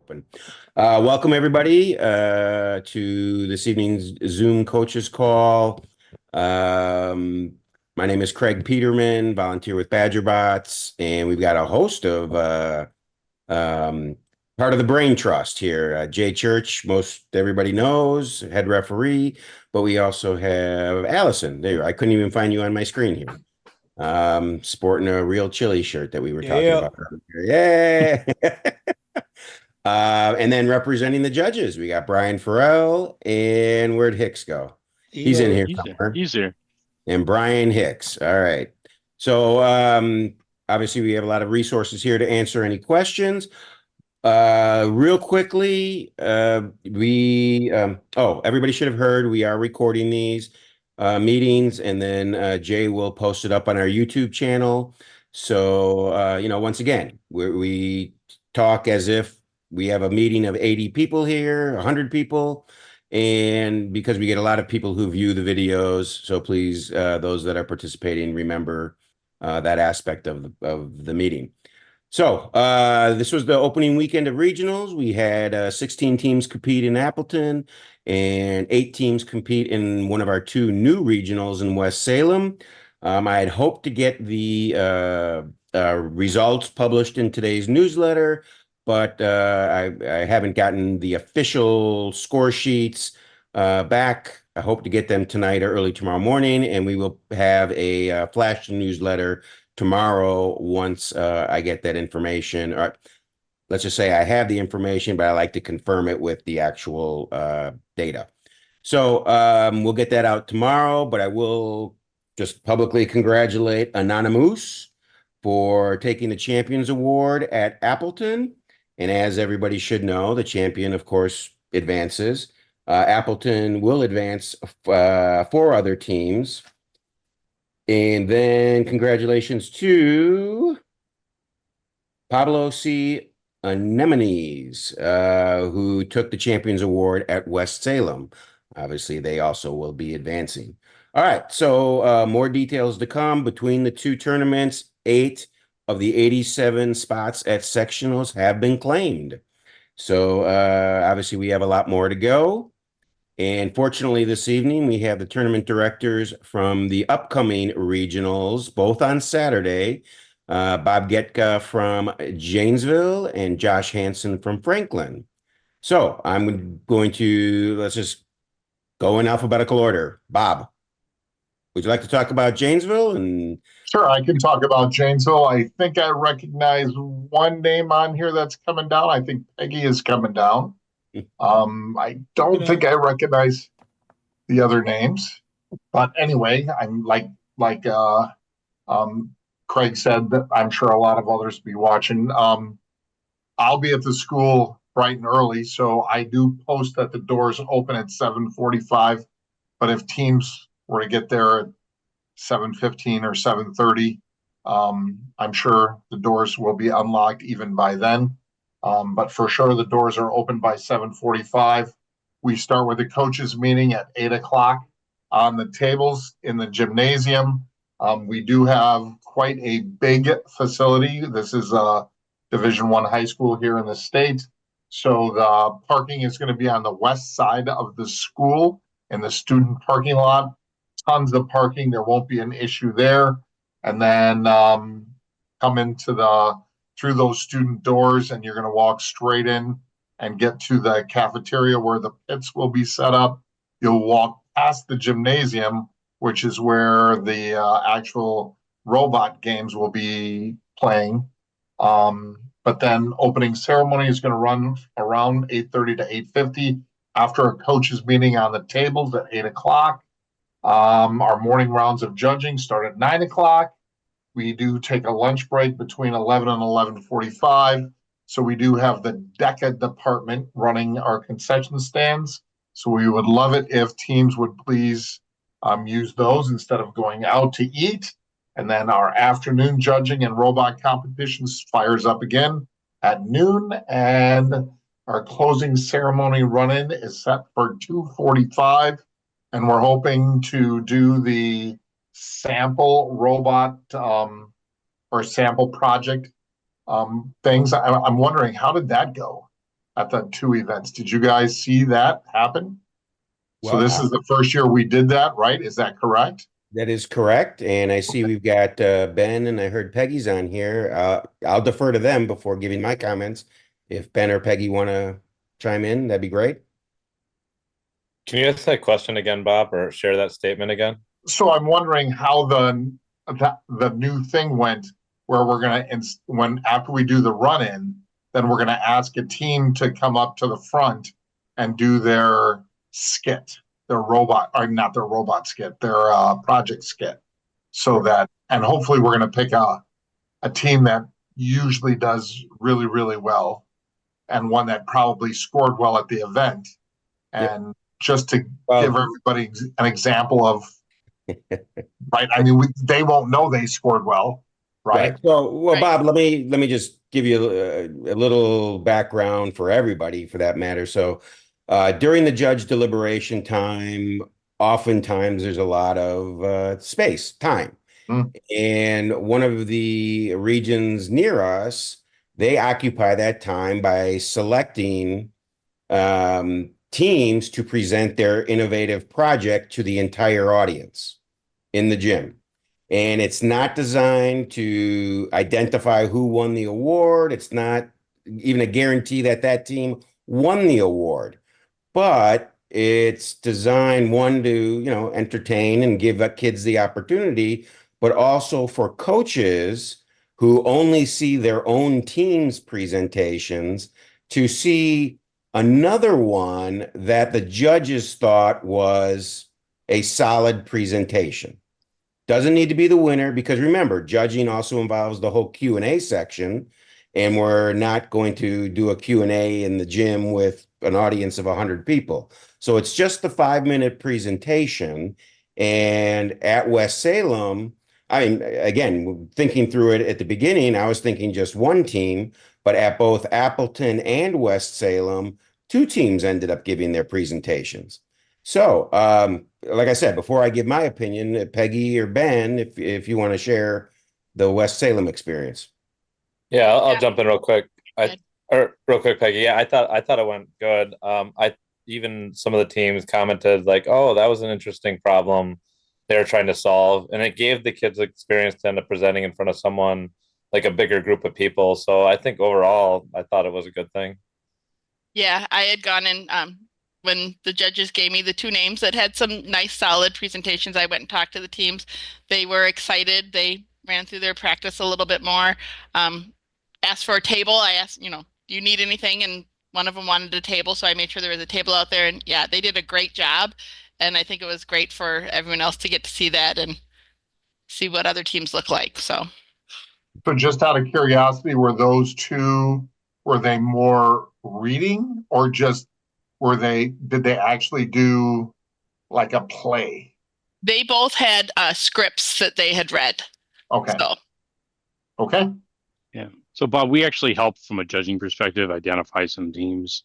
open. Welcome everybody to this evening's Zoom coaches call. My name is Craig Peterman, volunteer with BadgerBots, and we've got a host of part of the Brain Trust here. Jay Church, most everybody knows, head referee, but we also have Allison. There, I couldn't even find you on my screen here. Sporting a real chili shirt that we were talking about earlier. Yeah. And then representing the judges, we got Brian Farrell, and where'd Hicks go? He's in here somewhere. He's there. And Brian Hicks. All right. So obviously we have a lot of resources here to answer any questions. Real quickly, everybody should have heard we are recording these meetings, and then Jay will post it up on our YouTube channel. So once again, we talk as if we have a meeting of 80 people here, 100 people, and because we get a lot of people who view the videos, so please, those that are participating, remember that aspect of the meeting. So this was the opening weekend of regionals. We had 16 teams compete in Appleton and 8 teams compete in one of our 2 new regionals in West Salem. I had hoped to get the results published in today's newsletter, but I haven't gotten the official score sheets back. I hope to get them tonight or early tomorrow morning, and we will have a flash newsletter tomorrow once I get that information. Or let's just say I have the information, but I like to confirm it with the actual data. So we'll get that out tomorrow, but I will just publicly congratulate Anonymous for taking the Champions Award at Appleton. And as everybody should know, the champion, of course, advances. Appleton will advance 4 other teams. And then congratulations to Pablo C. Anemones, who took the Champions Award at West Salem. Obviously, they also will be advancing. All right, so more details to come between the 2 tournaments. 8 of the 87 spots at sectionals have been claimed. So obviously, we have a lot more to go. And fortunately, this evening, we have the tournament directors from the upcoming regionals, both on Saturday, Bob Getka from Janesville and Josh Hansen from Franklin. So I'm going to, let's just go in alphabetical order. Bob, would you like to talk about Janesville? And Sure, I can talk about Janesville. I think I recognize one name on here that's coming down. I think Peggy is coming down. I don't think I recognize the other names, but anyway, I'm like Craig said, that I'm sure a lot of others be watching. I'll be at the school bright and early, so I do post that the doors open at 7:45. But if teams were to get there at 7:15 or 7:30, I'm sure the doors will be unlocked even by then. But for sure, the doors are open by 7:45. We start with the coaches meeting at 8 o'clock on the tables in the gymnasium. We do have quite a big facility. This is a Division I high school here in the state. So the parking is going to be on the west side of the school in the student parking lot. Tons of parking. There won't be an issue there. And then come into through those student doors, and you're going to walk straight in and get to the cafeteria where the pits will be set up. You'll walk past the gymnasium, which is where the actual robot games will be playing. But then opening ceremony is going to run around 8:30 to 8:50 after a coaches meeting on the tables at 8 o'clock. Our morning rounds of judging start at 9 o'clock. We do take a lunch break between 11 and 11:45. So we do have the DECA department running our concession stands. So we would love it if teams would please use those instead of going out to eat. And then our afternoon judging and robot competitions fires up again at noon. And our closing ceremony run-in is set for 2:45. And we're hoping to do the sample robot or sample project things. I'm wondering, how did that go? at the two events. Did you guys see that happen? So Well, this is the first year we did that, right? Is that correct? that is correct. And I see we've got Ben and I heard Peggy's on here. I'll defer to them before giving my comments. If Ben or Peggy want to chime in, that'd be great. Can you ask that question again, Bob, or share that statement again? So I'm wondering how the new thing went, where we're gonna when after we do the run in, then we're gonna ask a team to come up to the front and do their skit, their robot, or not their robot skit, their project skit. So that, and hopefully we're gonna pick a team that usually does really, really well, and one that probably scored well at the event. Yep. And just to Well, give everybody an example of, right? I mean, they won't know they scored well, right? right. So, well, Right. Bob, let me just give you a little background for everybody, for that matter. So, during the judge deliberation time, oftentimes there's a lot of space, time. Mm. And one of the regions near us, they occupy that time by selecting teams to present their innovative project to the entire audience in the gym. And it's not designed to identify who won the award. It's not even a guarantee that that team won the award, but it's designed, one, to, entertain and give kids the opportunity, but also for coaches who only see their own team's presentations to see another one that the judges thought was a solid presentation. Doesn't need to be the winner, because remember, judging also involves the whole Q&A section, and we're not going to do a Q&A in the gym with an audience of 100 people. So it's just the 5-minute presentation. And at West Salem, I mean, again, thinking through it at the beginning, I was thinking just one team, but at both Appleton and West Salem, two teams ended up giving their presentations. So, like I said, before I give my opinion, Peggy or Ben, if you want to share the West Salem experience. Yeah, I'll Yeah. jump in real quick. Good. Or real quick, Peggy. Yeah, I thought it went good. I even some of the teams commented like, "Oh, that was an interesting problem they're trying to solve," and it gave the kids experience to end up presenting in front of someone like a bigger group of people. So I think overall, I thought it was a good thing. Yeah, I had gone in when the judges gave me the two names that had some nice solid presentations. I went and talked to the teams. They were excited. They ran through their practice a little bit more. Asked for a table. I asked, do you need anything? And one of them wanted a table, so I made sure there was a table out there. And yeah, they did a great job. And I think it was great for everyone else to get to see that and see what other teams look like. So So just out of curiosity, were those two, were they more reading, or just did they actually do like a play? they both had scripts that they had read. Okay. So Okay. Yeah. So, Bob, we actually help from a judging perspective identify some teams.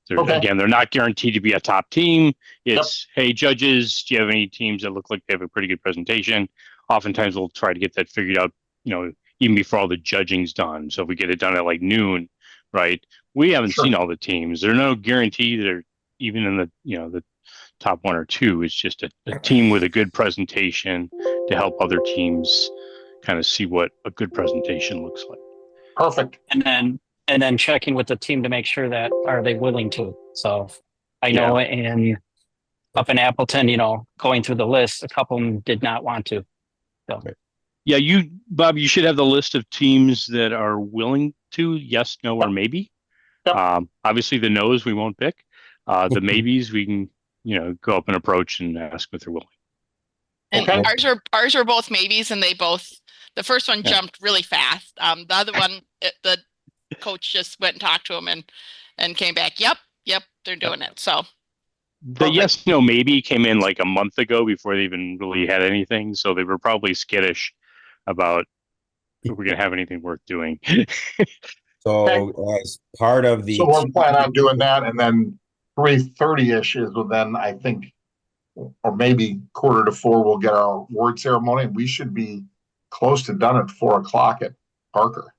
Okay. Again, they're not guaranteed to be a top team. It's, hey, judges, do you have any teams that look like they have a pretty good presentation? Oftentimes we'll try to get that figured out, even before all the judging's done. So if we get it done at like noon, right? We haven't Sure. seen all the teams. There's no guarantee they're even in the, the top one or two. It's just a team with a good presentation to help other teams kind of see what a good presentation looks like. Perfect. And then checking with the team to make sure that are they willing to. So I know up in Appleton, going through the list, a couple of them did not want to. So. Yeah, Bob, you should have the list of teams that are willing to, yes, no, or maybe. Yep. Obviously the no's we won't pick. The maybes we can, go up and approach and ask if they're willing. and Okay. ours were both maybes, and the first one jumped really fast. The other one, the coach just went and talked to him and came back. Yep, they're doing it. So The Perfect. yes, no, maybe came in like a month ago before they even really had anything. So they were probably skittish about if we're going to have anything worth doing. So as part of the So we're planning on doing that, and then 3:30-ish is then, I think, or maybe 3:45, we'll get our award ceremony, and we should be close to done at 4 o'clock at Parker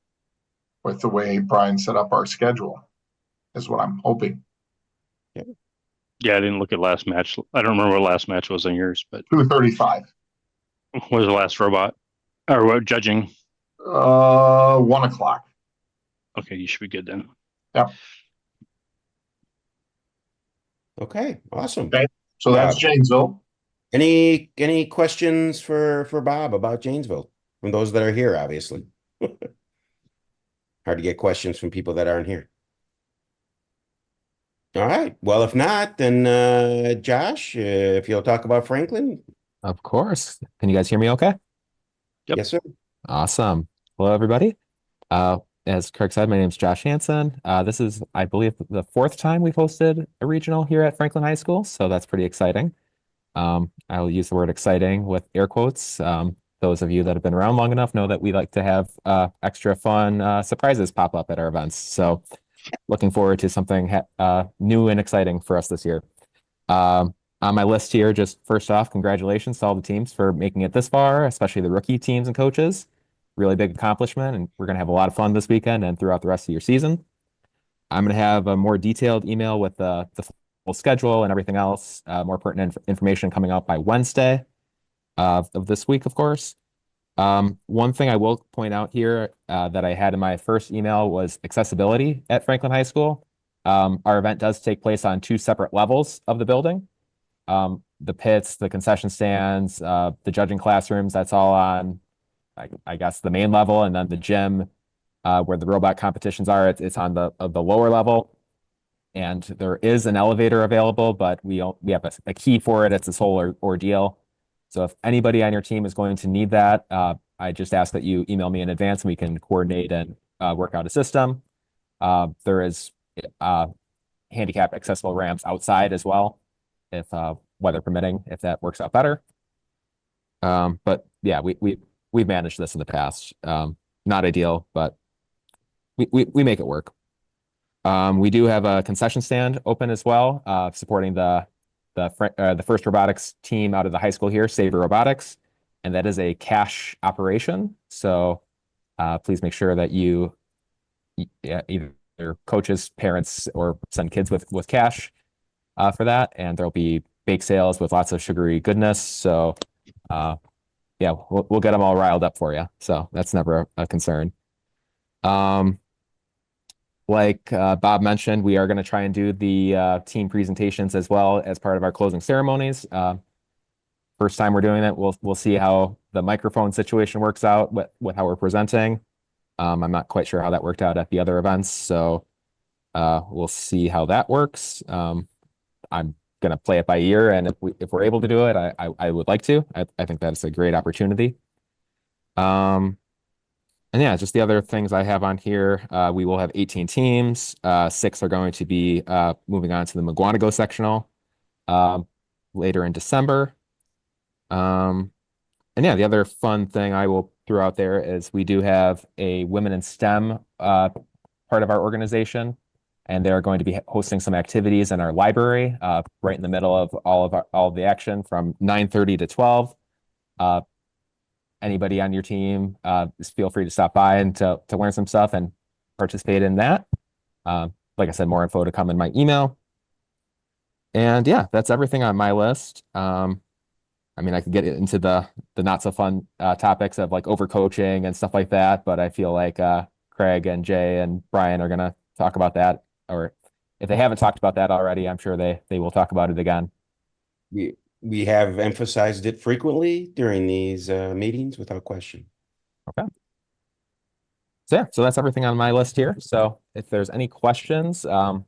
with the way Brian set up our schedule. is what I'm hoping. Yeah, I didn't look at last match. I don't remember what last match was on yours, but 2:35. what was the last robot or what judging? 1 o'clock. Okay, you should be good then. Okay, awesome. Okay. So that's Bob, Janesville. any questions for Bob about Janesville from those that are here, obviously? Hard to get questions from people that aren't here. All right. Well, if not, then Josh, if you'll talk about Franklin. Of course. Can you guys hear me okay? Yep. Yes, sir. Awesome. Hello, everybody. As Craig said, my name is Josh Hansen. This is, I believe, the fourth time we've hosted a regional here at Franklin High School, so that's pretty exciting. I'll use the word exciting with air quotes. Those of you that have been around long enough know that we like to have extra fun surprises pop up at our events. So looking forward to something new and exciting for us this year. On my list here, just first off, congratulations to all the teams for making it this far, especially the rookie teams and coaches. Really big accomplishment, and we're going to have a lot of fun this weekend and throughout the rest of your season. I'm going to have a more detailed email with the full schedule and everything else, more pertinent information coming out by Wednesday of this week, of course. One thing I will point out here that I had in my first email was accessibility at Franklin High School. Our event does take place on 2 separate levels of the building. The pits, the concession stands, the judging classrooms, that's all on, I guess, the main level, and then the gym where the robot competitions are, it's on the lower level. And there is an elevator available, but we have a key for it. It's this whole ordeal. So if anybody on your team is going to need that, I just ask that you email me in advance and we can coordinate and work out a system. There is handicap accessible ramps outside as well, if weather permitting, if that works out better. But yeah, we've managed this in the past. Not ideal, but we make it work. We do have a concession stand open as well, supporting the first robotics team out of the high school here, Saver Robotics, and that is a cash operation. So please make sure that you either coaches, parents, or send kids with cash for that, and there'll be bake sales with lots of sugary goodness. So yeah, we'll get them all riled up for you. So that's never a concern. Like Bob mentioned, we are going to try and do the team presentations as well as part of our closing ceremonies. First time we're doing it, we'll see how the microphone situation works out with how we're presenting. I'm not quite sure how that worked out at the other events, so we'll see how that works. I'm going to play it by ear, and if we're able to do it, I would like to. I think that's a great opportunity. And yeah, just the other things I have on here, we will have 18 teams. 6 are going to be moving on to the McGuanago sectional later in December. And yeah, the other fun thing I will throw out there is we do have a Women in STEM part of our organization, and they're going to be hosting some activities in our library right in the middle of all of the action from 9:30 to 12. Anybody on your team, feel free to stop by and to learn some stuff and participate in that. Like I said, more info to come in my email. And yeah, that's everything on my list. I mean, I could get into the not so fun topics of like overcoaching and stuff like that, but I feel like Craig and Jay and Brian are gonna talk about that, or if they haven't talked about that already, I'm sure they will talk about it again. We have emphasized it frequently during these meetings without question. Okay. So yeah, so that's everything on my list here. So if there's any questions, I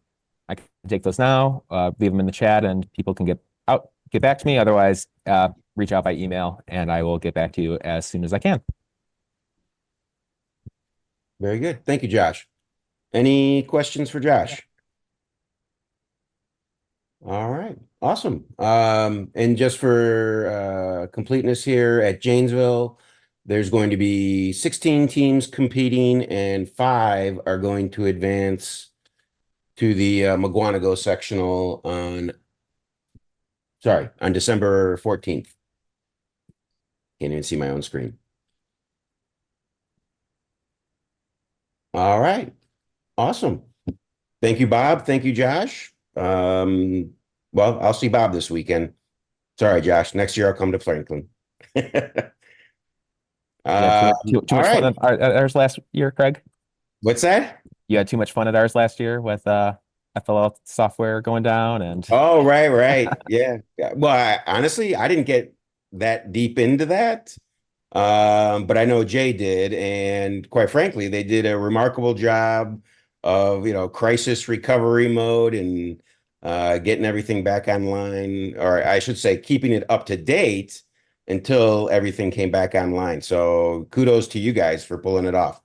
can take those now, leave them in the chat, and people can get back to me. Otherwise, reach out by email, and I will get back to you as soon as I can. Very good. Thank you, Josh. Any questions for Josh? All right. Awesome. And just for completeness here at Janesville, there's going to be 16 teams competing, and 5 are going to advance to the McGuanago sectional on December 14th. Can't even see my own screen. All right. Awesome. Thank you, Bob. Thank you, Josh. Well, I'll see Bob this weekend. Sorry, Josh. Next year I'll come to Franklin. Yeah, too All much fun right. at ours last year, Craig. What's that? You had too much fun at ours last year with FLL software going down and Oh, right, right. Yeah. Yeah. Well, honestly, I didn't get that deep into that. But I know Jay did, and quite frankly, they did a remarkable job of, crisis recovery mode and getting everything back online, or I should say, keeping it up to date until everything came back online. So kudos to you guys for pulling it off.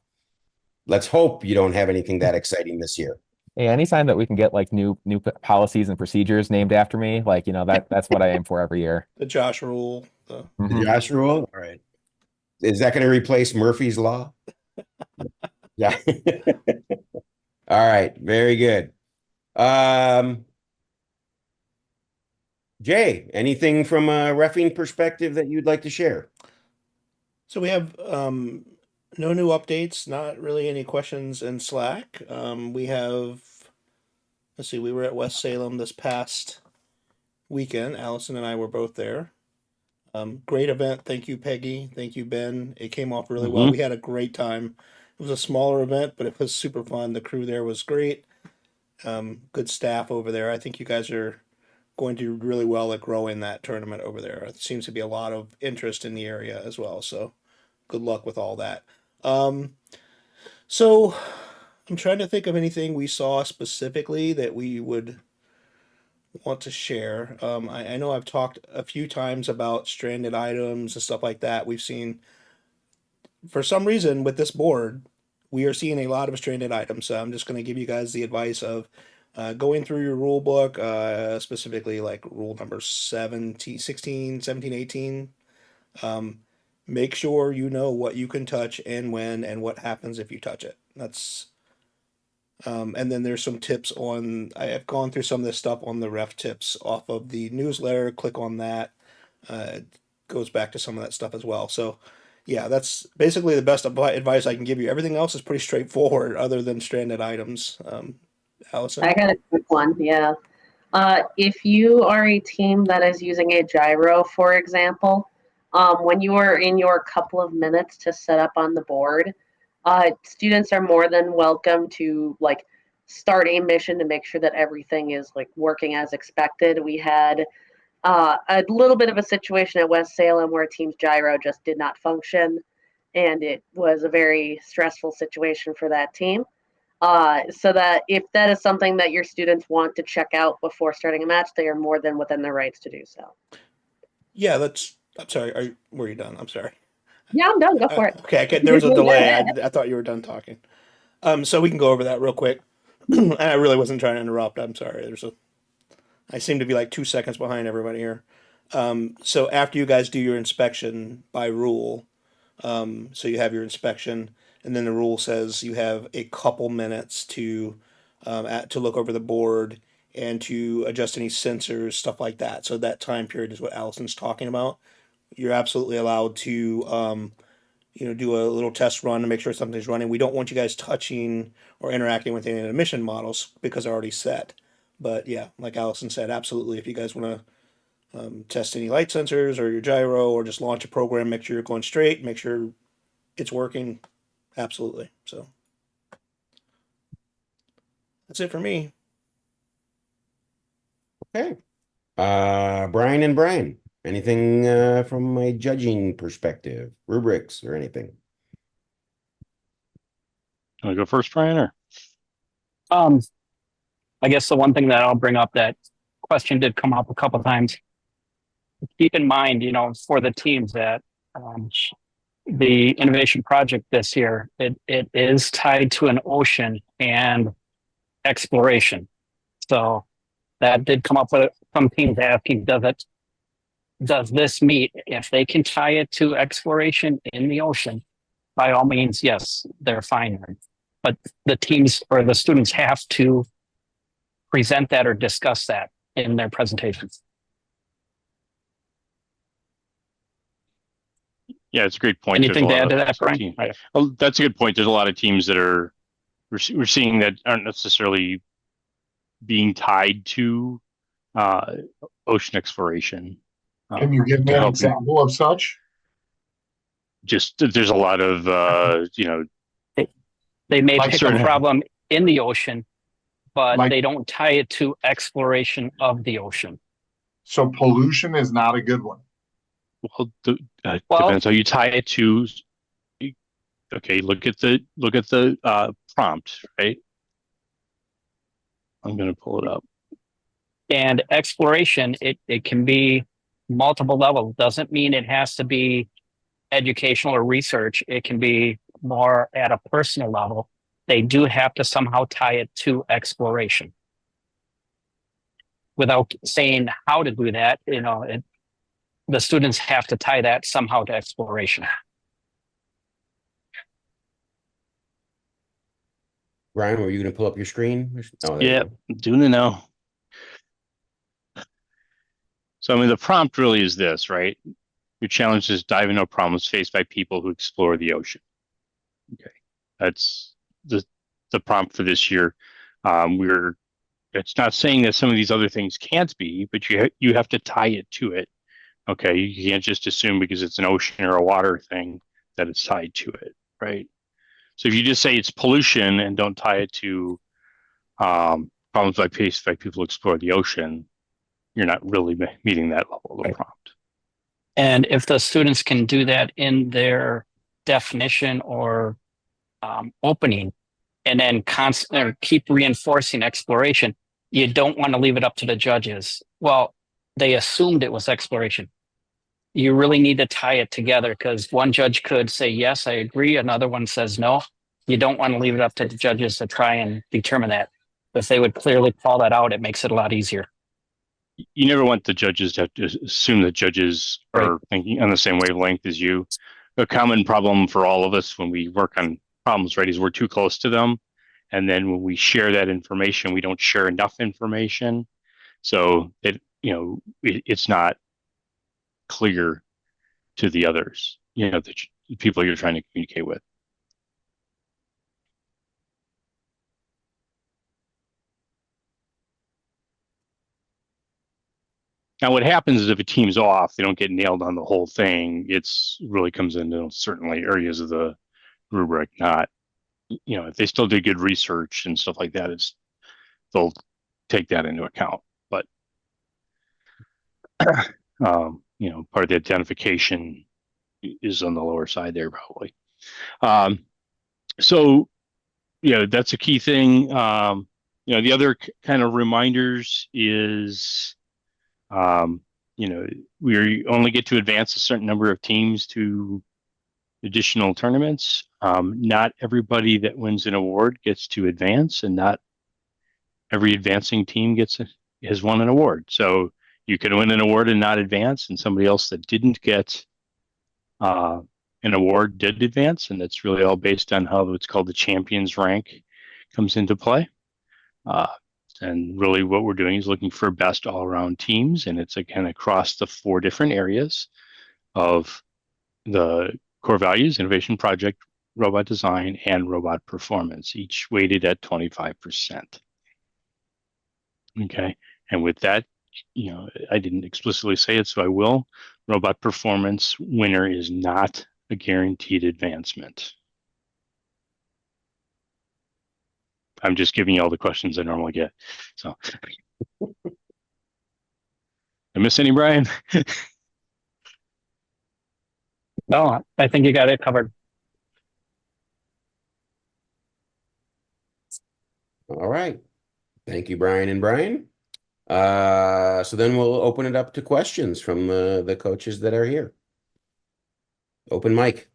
Let's hope you don't have anything that exciting this year. hey, anytime that we can get like new policies and procedures named after me, like that's what I aim for every year. The Josh rule. The The Mhm. Josh rule? All right. Is that going to replace Murphy's Law? Yeah. All right. Very good. Jay, anything from a reffing perspective that you'd like to share? So we have no new updates, not really any questions in Slack. We have, let's see, we were at West Salem this past weekend. Allison and I were both there. Great event. Thank you, Peggy. Thank you, Ben. It came off really well. Mhm. We had a great time. It was a smaller event, but it was super fun. The crew there was great. Good staff over there. I think you guys are going to do really well at growing that tournament over there. It seems to be a lot of interest in the area as well. So good luck with all that. So I'm trying to think of anything we saw specifically that we would want to share. I know I've talked a few times about stranded items and stuff like that. We've seen, for some reason, with this board, we are seeing a lot of stranded items. So I'm just going to give you guys the advice of going through your rule book, specifically like rule number 17, 16, 17, 18. Make sure you know what you can touch and when and what happens if you touch it. That's and then there's some tips on. I have gone through some of this stuff on the ref tips off of the newsletter. Click on that. It goes back to some of that stuff as well. So, yeah, that's basically the best advice I can give you. Everything else is pretty straightforward, other than stranded items. Allison, I got a quick one. Yeah. If you are a team that is using a gyro, for example, when you are in your couple of minutes to set up on the board, students are more than welcome to like start a mission to make sure that everything is like working as expected. We had a little bit of a situation at West Salem where a team's gyro just did not function, and it was a very stressful situation for that team. So that if that is something that your students want to check out before starting a match, they are more than within their rights to do so. yeah, that's. I'm sorry. Were you done? I'm sorry. Yeah, I'm done. Go for it. Okay, there was a delay. I thought you were done talking. So we can go over that real quick. And I really wasn't trying to interrupt. I'm sorry. I seem to be like 2 seconds behind everybody here. So after you guys do your inspection by rule, so you have your inspection, and then the rule says you have a couple minutes to look over the board and to adjust any sensors, stuff like that. So that time period is what Allison's talking about. You're absolutely allowed to do a little test run to make sure something's running. We don't want you guys touching or interacting with any of the mission models because they're already set. But yeah, like Allison said, absolutely. If you guys want to test any light sensors or your gyro or just launch a program, make sure you're going straight, make sure it's working. Absolutely. So that's it for me. Okay. Brian and Brian, anything from a judging perspective, rubrics or anything? Want to go first, Brian, or? I guess the one thing that I'll bring up, that question did come up a couple of times. Keep in mind, for the teams that the innovation project this year, it is tied to an ocean and exploration. So that did come up with some teams asking, does this meet? If they can tie it to exploration in the ocean, by all means, yes, they're fine. But the teams or the students have to present that or discuss that in their presentations. Yeah, it's a great point. Anything to add to that, Brian? Well, that's a good point. There's a lot of teams that we're seeing that aren't necessarily being tied to ocean exploration. Can you give me to an help example of such? Just there's a lot of They may Like pick a certain problem in the ocean, but Like- they don't tie it to exploration of the ocean. So pollution is not a good one. well, Well- depends how you tie it to. Okay, look at the prompt, right? I'm going to pull it up. And exploration, it can be multiple levels. Doesn't mean it has to be educational or research. It can be more at a personal level. They do have to somehow tie it to exploration. Without saying how to do that, the students have to tie that somehow to exploration. Brian, were you going to pull up your screen? Oh, there you Yeah, go. doing it now. So, I mean, the prompt really is this, right? Your challenge is dive into problems faced by people who explore the ocean. Okay, that's the prompt for this year. It's not saying that some of these other things can't be, but you have to tie it to it. Okay, you can't just assume because it's an ocean or a water thing that it's tied to it, right? So if you just say it's pollution and don't tie it to problems faced by people who explore the ocean, you're not really meeting that level of prompt. And if the students can do that in their definition or opening, and then keep reinforcing exploration, you don't want to leave it up to the judges. Well, they assumed it was exploration. You really need to tie it together because one judge could say, yes, I agree. Another one says no. You don't want to leave it up to the judges to try and determine that. If they would clearly call that out, it makes it a lot easier. You never want the judges to have to assume that judges are thinking on the same wavelength as you. A common problem for all of us when we work on problems, right, is we're too close to them. And then when we share that information, we don't share enough information. So it's not clear to the others, the people you're trying to communicate with. Now, what happens is if a team's off, they don't get nailed on the whole thing. It really comes into certainly areas of the rubric, not, if they still did good research and stuff like that, they'll take that into account. But, part of the identification is on the lower side there, probably. So, that's a key thing. The other kind of reminders is, we only get to advance a certain number of teams to additional tournaments. Not everybody that wins an award gets to advance, and not every advancing team has won an award. So you can win an award and not advance, and somebody else that didn't get an award did advance, and that's really all based on how what's called the champions rank comes into play. And really what we're doing is looking for best all-around teams, and it's again across the 4 different areas of the core values: innovation, project, robot design, and robot performance, each weighted at 25%. Okay, and with that, I didn't explicitly say it, so I will. Robot performance winner is not a guaranteed advancement. I'm just giving you all the questions I normally get. So, I miss any, Brian? No, I think you got it covered. All right. Thank you, Brian and Brian. So then we'll open it up to questions from the coaches that are here. Open mic.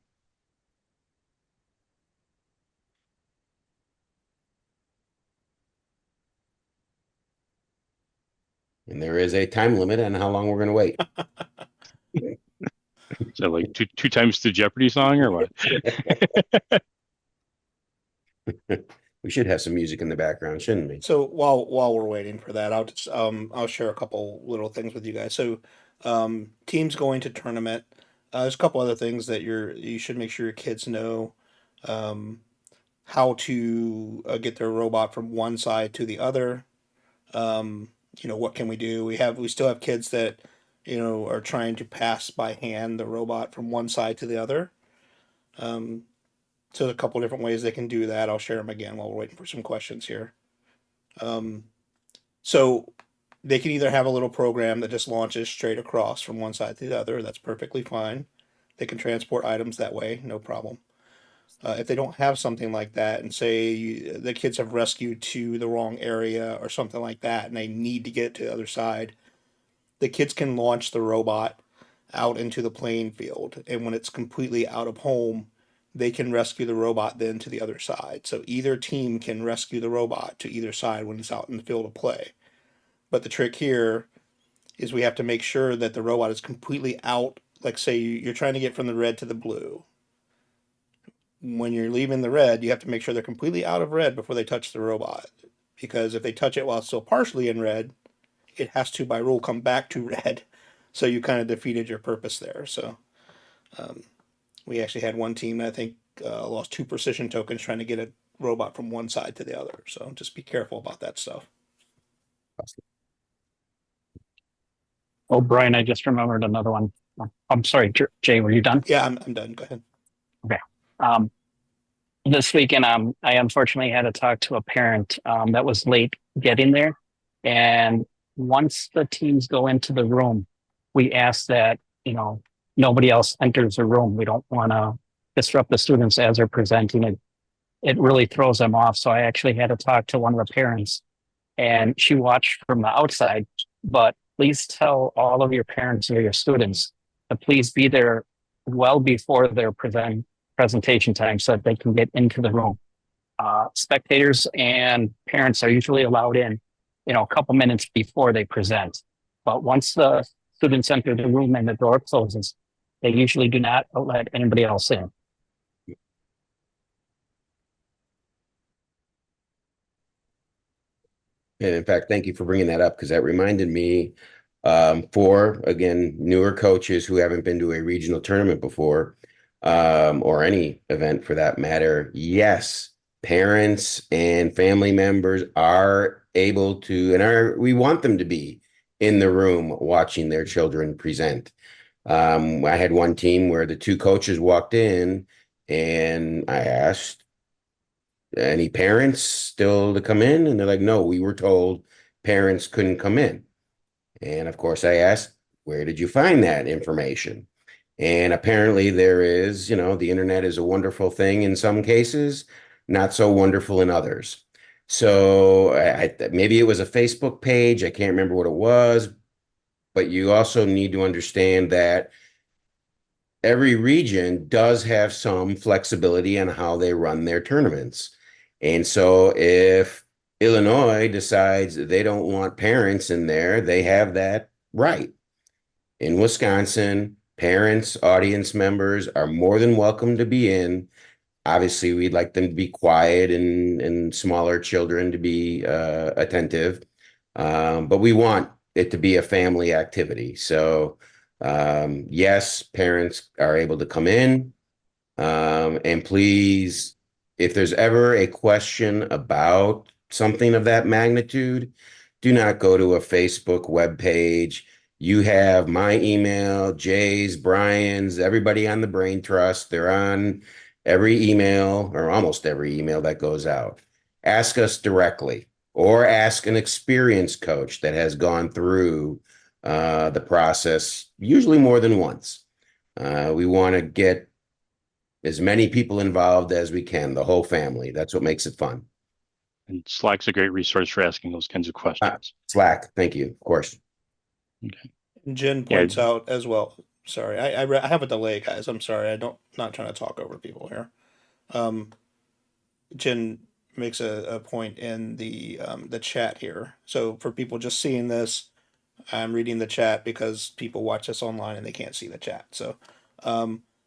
And there is a time limit on how long we're going to wait. Is that like two times the Jeopardy song or what? We should have some music in the background, shouldn't we? So while we're waiting for that, I'll share a couple little things with you guys. So teams going to tournament. There's a couple other things that you should make sure your kids know. How to get their robot from one side to the other. What can we do? We still have kids that, are trying to pass by hand the robot from one side to the other. So a couple different ways they can do that. I'll share them again while we're waiting for some questions here. So they can either have a little program that just launches straight across from one side to the other. That's perfectly fine. They can transport items that way, no problem. If they don't have something like that, and say the kids have rescued to the wrong area or something like that, and they need to get to the other side, the kids can launch the robot out into the playing field. And when it's completely out of home, they can rescue the robot then to the other side. So either team can rescue the robot to either side when it's out in the field of play. But the trick here is we have to make sure that the robot is completely out. Like, say you're trying to get from the red to the blue. When you're leaving the red, you have to make sure they're completely out of red before they touch the robot. Because if they touch it while it's still partially in red, it has to, by rule, come back to red. So you kind of defeated your purpose there. So we actually had one team that I think lost 2 precision tokens trying to get a robot from one side to the other. So just be careful about that stuff. Oh, Brian, I just remembered another one. I'm sorry, Jay, were you done? Yeah, I'm done. Go ahead. Okay. This weekend, I unfortunately had to talk to a parent that was late getting there. And once the teams go into the room, we ask that, nobody else enters the room. We don't want to disrupt the students as they're presenting. It really throws them off. So I actually had to talk to one of the parents, and she watched from the outside. But please tell all of your parents or your students to please be there well before their presentation time so that they can get into the room. Spectators and parents are usually allowed in, a couple minutes before they present. But once the students enter the room and the door closes, they usually do not let anybody else in. And in fact, thank you for bringing that up, because that reminded me, for, again, newer coaches who haven't been to a regional tournament before, or any event for that matter. Yes, parents and family members are able to, and we want them to be in the room watching their children present. I had one team where the 2 coaches walked in, and I asked, any parents still to come in? And they're like, no, we were told parents couldn't come in. And of course I asked, where did you find that information? And apparently there is, the internet is a wonderful thing in some cases, not so wonderful in others. So maybe it was a Facebook page. I can't remember what it was, but you also need to understand that every region does have some flexibility on how they run their tournaments. And so if Illinois decides they don't want parents in there, they have that right. In Wisconsin, parents, audience members are more than welcome to be in. Obviously, we'd like them to be quiet and smaller children to be attentive. But we want it to be a family activity. So yes, parents are able to come in. And please, if there's ever a question about something of that magnitude, do not go to a Facebook webpage. You have my email, Jay's, Brian's, everybody on the Brain Trust. They're on every email, or almost every email that goes out. Ask us directly, or ask an experienced coach that has gone through the process, usually more than once. We want to get as many people involved as we can, the whole family. That's what makes it fun. And Slack's a great resource for asking those kinds of questions. Slack, thank you, of course. Okay. Jen points out as well. Sorry, I have a delay, guys. I'm sorry. Not trying to talk over people here. Jen makes a point in the chat here. So for people just seeing this, I'm reading the chat because people watch this online and they can't see the chat. So,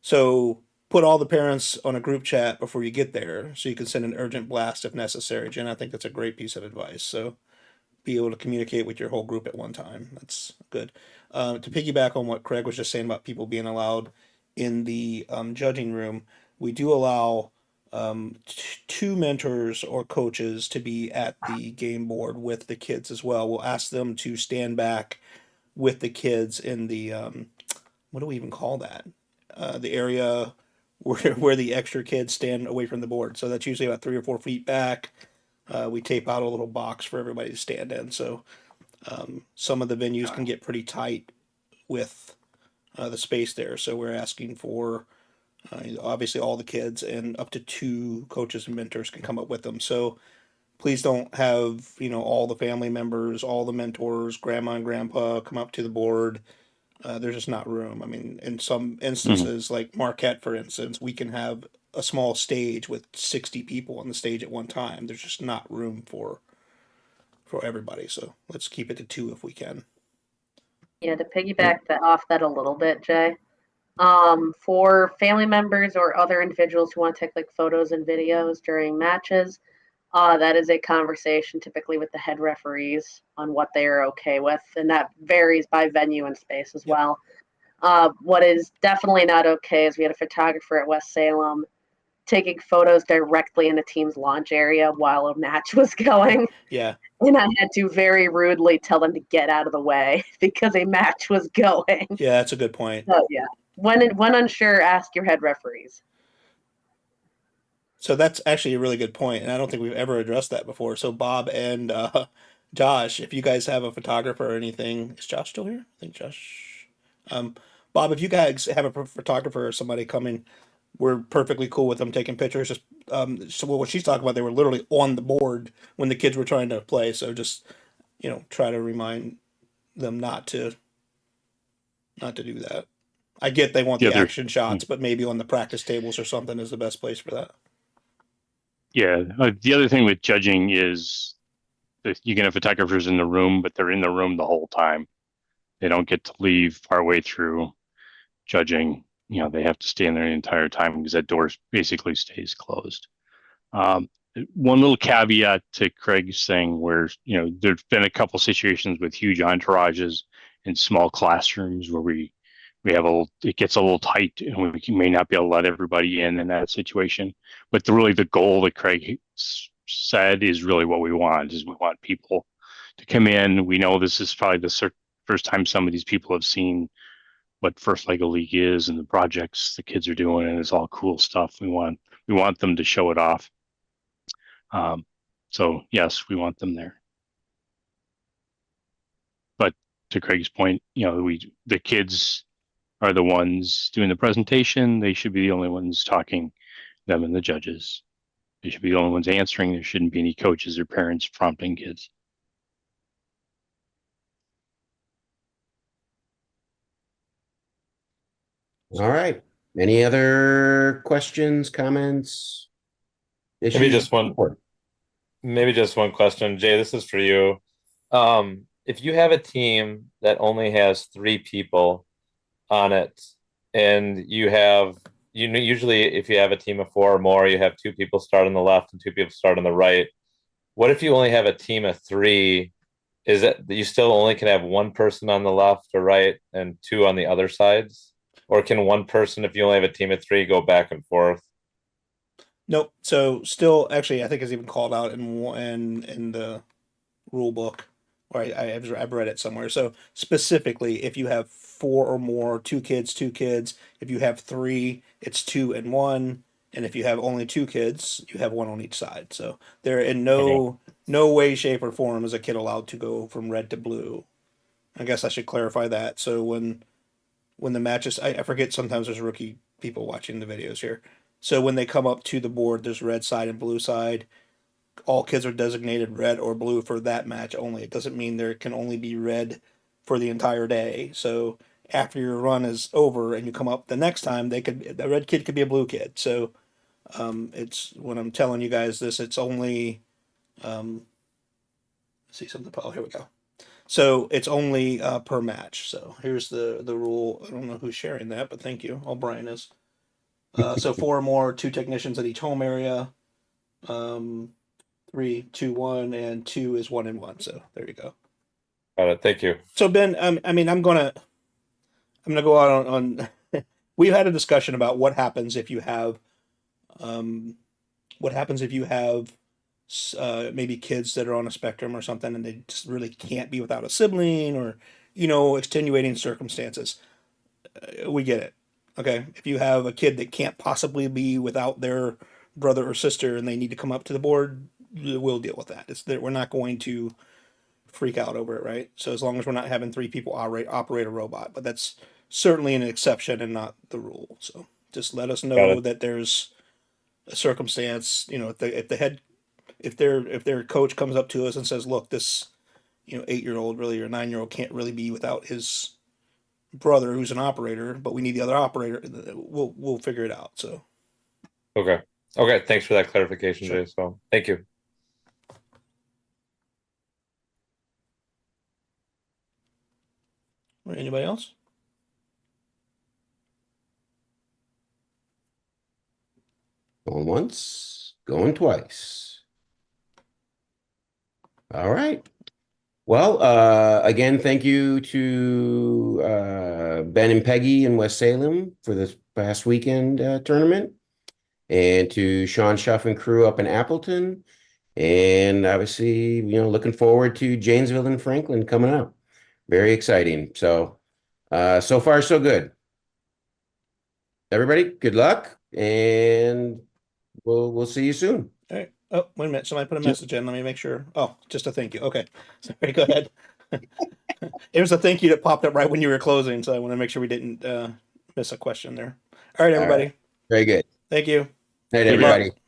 so put all the parents on a group chat before you get there, so you can send an urgent blast if necessary. Jen, I think that's a great piece of advice. So be able to communicate with your whole group at one time. That's good. To piggyback on what Craig was just saying about people being allowed in the judging room, we do allow two mentors or coaches to be at the game board with the kids as well. We'll ask them to stand back with the kids in the what do we even call that? The area where the extra kids stand away from the board. So that's usually about 3 or 4 feet back. We tape out a little box for everybody to stand in. So some of the venues can get pretty tight with the space there. So we're asking for obviously all the kids, and up to 2 coaches and mentors can come up with them. So please don't have, all the family members, all the mentors, grandma and grandpa come up to the board. There's just not room. I mean, in some instances, like Marquette, for instance, we can have a small stage with 60 people on the stage at one time. There's just not room for everybody. So let's keep it to 2 if we can. Yeah, to piggyback off that a little bit, Jay. For family members or other individuals who want to take like photos and videos during matches, that is a conversation typically with the head referees on what they are okay with, and that varies by venue and space as well. What is definitely not okay is we had a photographer at West Salem taking photos directly in the team's launch area while a match was going. Yeah. And I had to very rudely tell them to get out of the way because a match was going. Yeah, that's a good point. So yeah, when unsure, ask your head referees. So that's actually a really good point, and I don't think we've ever addressed that before. So Bob and Josh, if you guys have a photographer or anything, is Josh still here? I think Josh. Bob, if you guys have a photographer or somebody coming, we're perfectly cool with them taking pictures. Just so what she's talking about, they were literally on the board when the kids were trying to play. So just try to remind them not to do that. I get they want the action shots, but maybe on the practice tables or something is the best place for that. Yeah. The other thing with judging is that you can have photographers in the room, but they're in the room the whole time. They don't get to leave partway through judging. They have to stay in there the entire time because that door basically stays closed. One little caveat to Craig's thing where, there's been a couple situations with huge entourages in small classrooms where we have it gets a little tight and we may not be able to let everybody in that situation. But the goal that Craig said is really what we want, is we want people to come in. We know this is probably the first time some of these people have seen what First Lego League is and the projects the kids are doing, and it's all cool stuff. We want them to show it off. So yes, we want them there. But to Craig's point, the kids are the ones doing the presentation. They should be the only ones talking, them and the judges. They should be the only ones answering. There shouldn't be any coaches or parents prompting kids. All right. Any other questions, comments? Maybe just one question. Jay, this is for you. If you have a team that only has 3 people on it, and usually if you have a team of 4 or more, you have 2 people start on the left and 2 people start on the right. What if you only have a team of 3? Is it that you still only can have 1 person on the left or right and 2 on the other sides? Or can 1 person, if you only have a team of 3, go back and forth? Nope. So still, actually, I think it's even called out in the rule book, or I've read it somewhere. So specifically, if you have 4 or more, 2 kids, 2 kids. If you have 3, it's 2 and 1. And if you have only 2 kids, you have 1 on each side. So there, in no way, shape, or form is a kid allowed to go from red to blue. I guess I should clarify that. So when the matches, I forget, sometimes there's rookie people watching the videos here. So when they come up to the board, there's red side and blue side. All kids are designated red or blue for that match only. It doesn't mean there can only be red for the entire day. So after your run is over and you come up the next time, the red kid could be a blue kid. So it's, when I'm telling you guys this, it's only see something. Oh, here we go. So it's only per match. So here's the rule. I don't know who's sharing that, but thank you. Oh, Brian is. So 4 or more, 2 technicians at each home area. 3, 2, 1, and 2 is 1 and 1. So there you go. Got it. Thank you. So Ben, I'm gonna go out on we've had a discussion about what happens if you have what happens if you have maybe kids that are on a spectrum or something and they just really can't be without a sibling or, extenuating circumstances. We get it. Okay. If you have a kid that can't possibly be without their brother or sister and they need to come up to the board, we'll deal with that. It's that we're not going to freak out over it, right? So as long as we're not having three people operate a robot, but that's certainly an exception and not the rule. So just let us Got know it. that there's a circumstance, if their coach comes up to us and says, look, this 8-year-old really or 9-year-old can't really be without his brother who's an operator, but we need the other operator, we'll figure it out. So Okay. Okay. Thanks for that clarification, Sure. Jay. So thank you. anybody else? Going once, going twice. All right. Well, again, thank you to Ben and Peggy in West Salem for this past weekend tournament, and to Sean Schuff and crew up in Appleton, and obviously, looking forward to Janesville and Franklin coming up. Very exciting. So, so far, so good. Everybody, good luck, and we'll see you soon. All right. Oh, wait a minute. Somebody put a message in. Let me make sure. Oh, just a thank you. Okay. Sorry, go ahead. It was a thank you that popped up right when you were closing, so I want to make sure we didn't miss a question there. All right, everybody. Very good. Thank you. Night, Good luck. everybody.